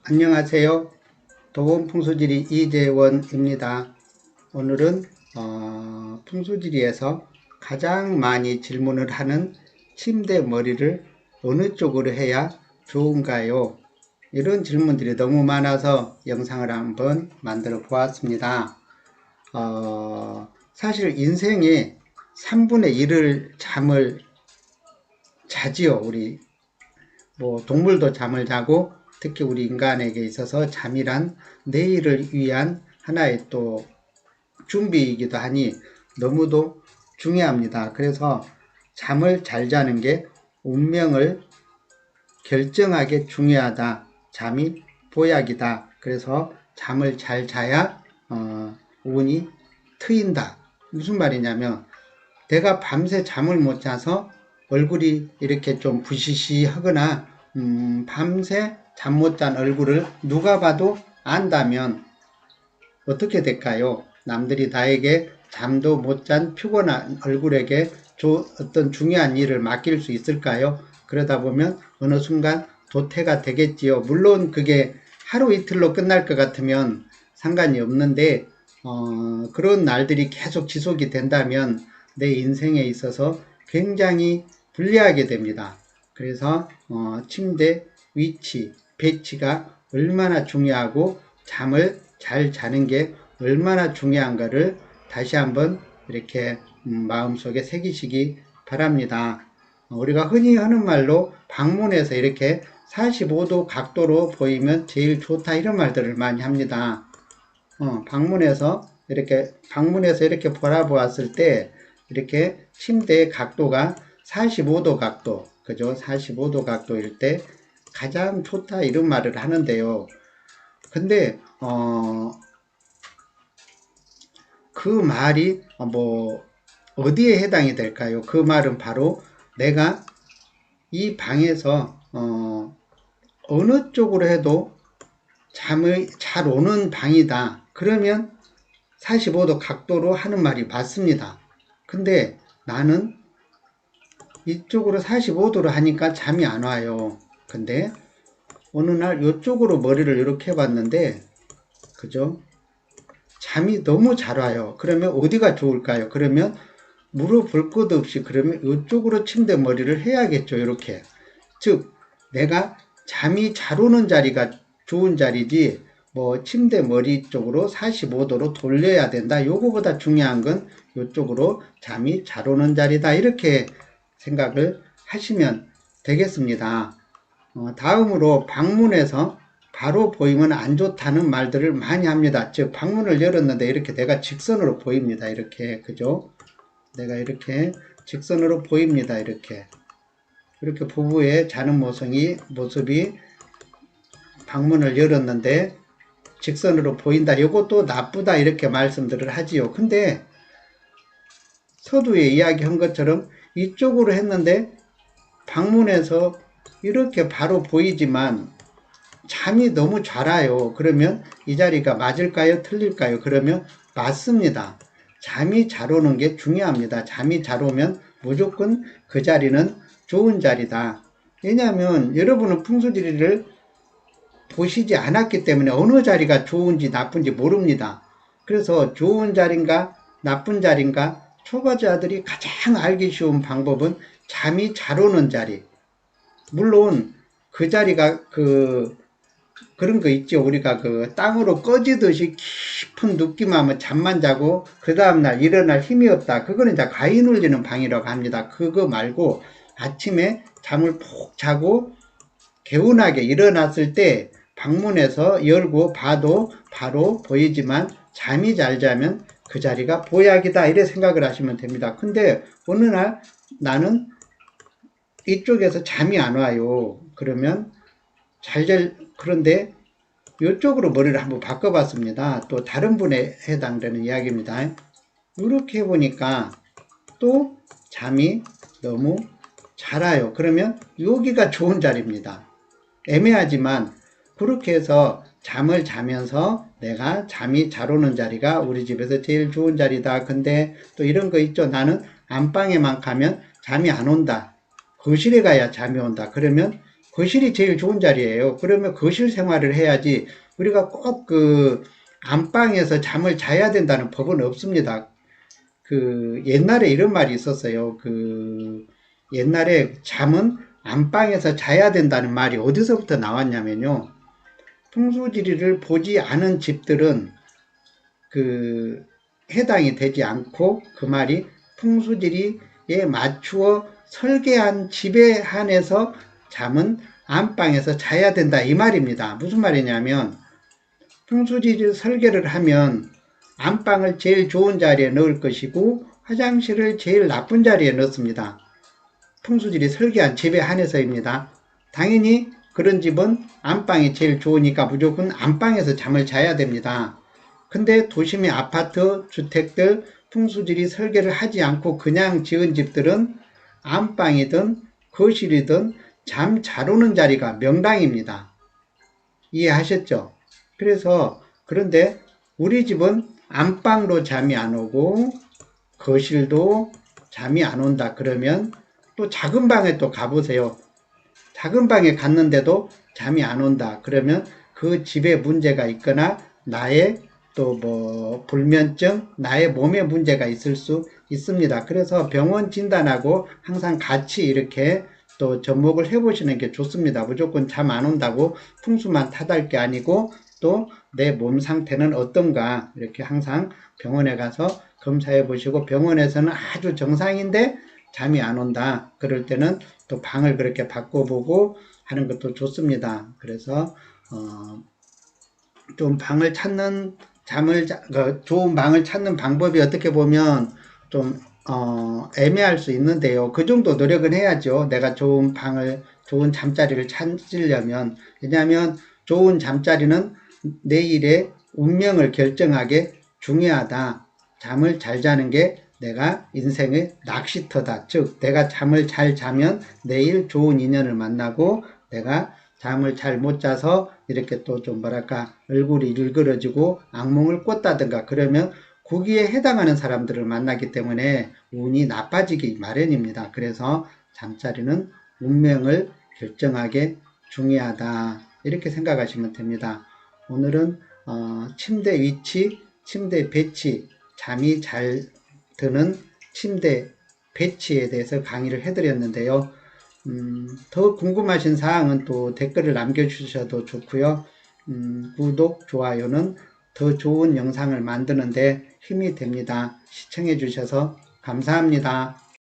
안녕하세요. 도움풍수지리 이재원입니다. 오늘은 풍수지리에서 가장 많이 질문을 하는 침대 머리를 어느 쪽으로 해야 좋은가요? 이런 질문들이 너무 많아서 영상을 한번 만들어 보았습니다. 사실 인생의 3분의 1을 잠을 자지요. 우리 동물도 잠을 자고 특히 우리 인간에게 있어서 잠이란 내일을 위한 하나의 또 준비이기도 하니 너무도 중요합니다. 그래서 잠을 잘 자는 게 운명을 결정하게 중요하다. 잠이 보약이다. 그래서 잠을 잘 자야 운이 트인다. 무슨 말이냐면 내가 밤새 잠을 못 자서 얼굴이 이렇게 좀 부시시하거나 밤새 잠 못 잔 얼굴을 누가 봐도 안다면 어떻게 될까요? 남들이 나에게 잠도 못 잔 피곤한 얼굴에게 어떤 중요한 일을 맡길 수 있을까요? 그러다 보면 어느 순간 도태가 되겠지요. 물론 그게 하루 이틀로 끝날 것 같으면 상관이 없는데 그런 날들이 계속 지속이 된다면 내 인생에 있어서 굉장히 불리하게 됩니다. 그래서 침대 위치, 배치가 얼마나 중요하고 잠을 잘 자는 게 얼마나 중요한가를 다시 한번 이렇게 마음속에 새기시기 바랍니다. 우리가 흔히 하는 말로 방문에서 이렇게 45도 각도로 보이면 제일 좋다 이런 말들을 많이 합니다. 방문에서 이렇게 바라보았을 때 이렇게 침대의 각도가 45도 각도, 그죠? 45도 각도일 때 가장 좋다 이런 말을 하는데요. 근데 그 말이 어디에 해당이 될까요? 그 말은 바로 내가 이 방에서 어느 쪽으로 해도 잠이 잘 오는 방이다. 그러면 45도 각도로 하는 말이 맞습니다. 근데 나는 이쪽으로 45도로 하니까 잠이 안 와요. 근데 어느 날 이쪽으로 머리를 이렇게 해봤는데 그죠? 잠이 너무 잘 와요. 그러면 어디가 좋을까요? 그러면 물어볼 것 없이 그러면 이쪽으로 침대 머리를 해야겠죠. 이렇게. 즉 내가 잠이 잘 오는 자리가 좋은 자리지 침대 머리 쪽으로 45도로 돌려야 된다. 요거보다 중요한 건 이쪽으로 잠이 잘 오는 자리다. 이렇게 생각을 하시면 되겠습니다. 다음으로 방문에서 바로 보이면 안 좋다는 말들을 많이 합니다. 즉 방문을 열었는데 이렇게 내가 직선으로 보입니다. 이렇게 그죠? 내가 이렇게 직선으로 보입니다. 이렇게 부부의 자는 모습이 방문을 열었는데 직선으로 보인다. 이것도 나쁘다 이렇게 말씀들을 하지요. 근데 서두에 이야기한 것처럼 이쪽으로 했는데 방문에서 이렇게 바로 보이지만 잠이 너무 잘 와요. 그러면 이 자리가 맞을까요? 틀릴까요? 그러면 맞습니다. 잠이 잘 오는 게 중요합니다. 잠이 잘 오면 무조건 그 자리는 좋은 자리다. 왜냐하면 여러분은 풍수지리를 보시지 않았기 때문에 어느 자리가 좋은지 나쁜지 모릅니다. 그래서 좋은 자리인가 나쁜 자리인가 초보자들이 가장 알기 쉬운 방법은 잠이 잘 오는 자리. 물론 그 자리가 그런 거 있죠. 우리가 땅으로 꺼지듯이 깊은 느낌하면 잠만 자고 그 다음날 일어날 힘이 없다. 그거는 이제 가위 눌리는 방이라고 합니다. 그거 말고 아침에 잠을 푹 자고 개운하게 일어났을 때 방문해서 열고 봐도 바로 보이지만 잠이 잘 자면 그 자리가 보약이다. 이래 생각을 하시면 됩니다. 근데 어느 날 나는 이쪽에서 잠이 안 와요. 그러면 그런데 이쪽으로 머리를 한번 바꿔봤습니다. 또 다른 분에 해당되는 이야기입니다. 이렇게 해보니까 또 잠이 너무 잘 와요. 그러면 여기가 좋은 자리입니다. 애매하지만 그렇게 해서 잠을 자면서 내가 잠이 잘 오는 자리가 우리 집에서 제일 좋은 자리다. 근데 또 이런 거 있죠. 나는 안방에만 가면 잠이 안 온다. 거실에 가야 잠이 온다. 그러면 거실이 제일 좋은 자리예요. 그러면 거실 생활을 해야지 우리가 꼭 그 안방에서 잠을 자야 된다는 법은 없습니다. 그 옛날에 이런 말이 있었어요. 그 옛날에 잠은 안방에서 자야 된다는 말이 어디서부터 나왔냐면요. 풍수지리를 보지 않은 집들은 그 해당이 되지 않고 그 말이 풍수지리에 맞추어 설계한 집에 한해서 잠은 안방에서 자야 된다 이 말입니다. 무슨 말이냐면 풍수지리 설계를 하면 안방을 제일 좋은 자리에 넣을 것이고 화장실을 제일 나쁜 자리에 넣습니다. 풍수지리 설계한 집에 한해서입니다. 당연히 그런 집은 안방이 제일 좋으니까 무조건 안방에서 잠을 자야 됩니다. 근데 도심의 아파트, 주택들 풍수지리 설계를 하지 않고 그냥 지은 집들은 안방이든 거실이든 잠 잘 오는 자리가 명당입니다. 이해하셨죠? 그래서 그런데 우리 집은 안방도 잠이 안 오고 거실도 잠이 안 온다 그러면 또 작은 방에 또 가보세요. 작은 방에 갔는데도 잠이 안 온다 그러면 그 집에 문제가 있거나 나의 또 뭐 불면증, 나의 몸에 문제가 있을 수 있습니다. 그래서 병원 진단하고 항상 같이 이렇게 또 접목을 해보시는 게 좋습니다. 무조건 잠 안 온다고 풍수만 탓할 게 아니고 또 내 몸 상태는 어떤가 이렇게 항상 병원에 가서 검사해 보시고 병원에서는 아주 정상인데 잠이 안 온다. 그럴 때는 또 방을 그렇게 바꿔보고 하는 것도 좋습니다. 그래서 좀 방을 찾는 좋은 방을 찾는 방법이 어떻게 보면 좀 애매할 수 있는데요. 그 정도 노력은 해야죠. 내가 좋은 잠자리를 찾으려면. 왜냐하면 좋은 잠자리는 내일의 운명을 결정하게 중요하다. 잠을 잘 자는 게 내가 인생의 낚시터다. 즉, 내가 잠을 잘 자면 내일 좋은 인연을 만나고 내가 잠을 잘 못 자서 이렇게 또 좀 뭐랄까 얼굴이 일그러지고 악몽을 꿨다든가 그러면 거기에 해당하는 사람들을 만나기 때문에 운이 나빠지기 마련입니다. 그래서 잠자리는 운명을 결정하게 중요하다. 이렇게 생각하시면 됩니다. 오늘은 침대 위치, 침대 배치, 잠이 잘 드는 침대 배치에 대해서 강의를 해드렸는데요. 더 궁금하신 사항은 또 댓글을 남겨주셔도 좋고요. 구독, 좋아요는 더 좋은 영상을 만드는데 힘이 됩니다. 시청해 주셔서 감사합니다.